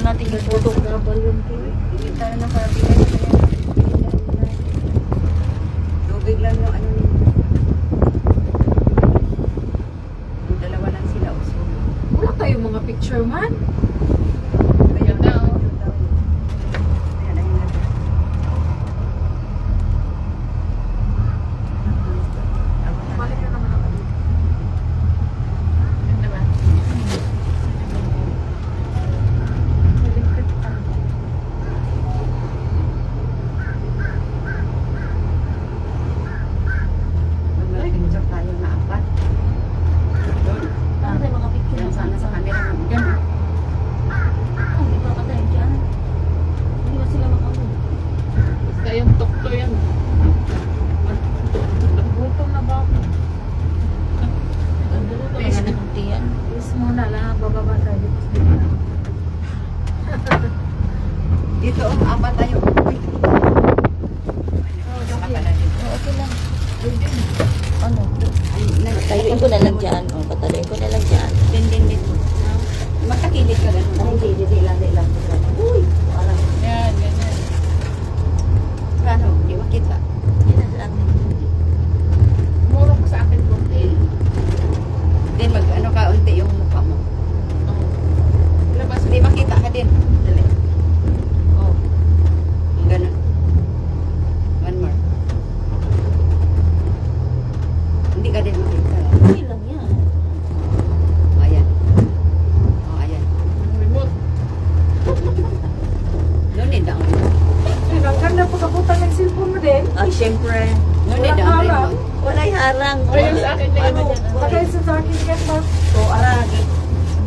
natin yung photo. Hindi tayo nakabigay. Tubig lang yung ano nito. Yung dalawa lang sila uso. Wala kayong mga picture man. Kaya na oh. Ayan, ayun na. Balik na naman ako dito. Ganda ba? Mag-picture tayo na apat. Doon. Ano tayo mga picture? Yan sana sa camera mo. Diyan ah. Hindi pa patay dyan. Hindi ba sila makamu? Basta yung tukto yan. Gutom na ba ako? Kasi nakunti yan. Please muna lang, bababa tayo. Dito oh, apat tayo. Uy. Saka pala dito. Okay lang. Ano? Ay, Tayuin ko na lang dyan. O, pataluin ko na lang dyan. din dito. Magkakilid ka lang. Ay, hindi lang. Uy! Parang, Yan, ganyan. Ano, di makita. yun na sa akin. Muro ko sa akin kunti. Then mag ano ka unti yung mukha mo. Labas Hindi makita ka din. Dali. Oh. Yung ganun. One more. Hindi ka din makita. Okay lang yan. Ayan. Oh, ayan. remote. No need ang Ang ganda pagkabutan ng cellphone mo din. Ay, syempre. No need Walang ang harang. remote. Wala'y harang. O, yung sa akin na Ano? iba dyan. Patay sa akin ka ba? O, aragi.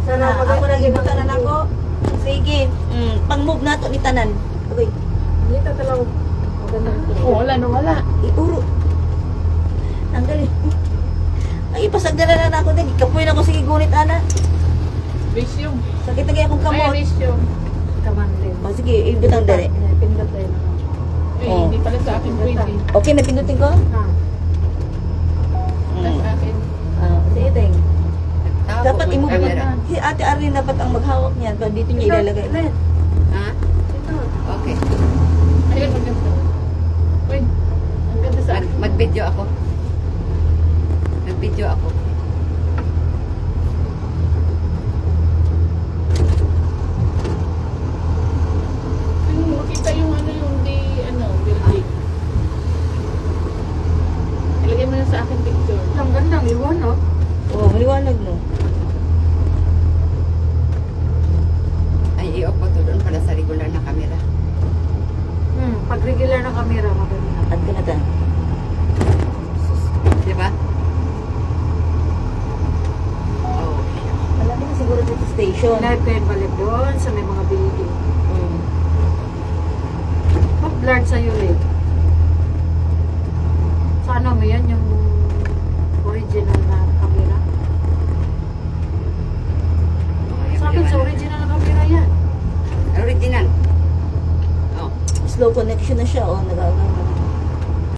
Sana, ako nagibutan na ako. Sige. Pang-move na to ni Tanan. Okay. Hindi ka talaw. Oh, wala na wala. Iuro. Tanggalin. Ay, ipasagdala na ako din. Ikapoy na ko sige gunit, ana. Visyong. Sakit na kaya akong Ay, kamot. visyong. Kaman din. O, sige, ibutang dali. Pindot tayo na. Eh, Oh. hindi pala sa akin pwede. Okay, napindutin ko? Ha? Mm. Sa akin. Sige, ting. Nagtapos Dapat mo yung imove camera. Si Ate Arlene dapat ang maghawak niyan. Pag dito niya ilalagay. Len, Ha? ito. Okay. Ayun, maganda. Uy, ang ganda sa akin. Mag-video ako. Mag-video ako. Yung makita yung ano yung building. Ilagay mo na sa akin picture. Ang gandang iwan, no? Oo, maliwanag no. Ay, i-off ko to doon para sa regular na camera. Pag regular na camera, maganda. At ka na ta. Di ba? Oh, Malaki na siguro dito sa station. Live kayo balik doon sa may mga building. Mm. Pag-blurred sa'yo, Liv. Sa ano mo yan, yung original na camera? Sa akin, sa original na camera yan. Original. Oh. Slow connection na siya. Oh, nagagawa.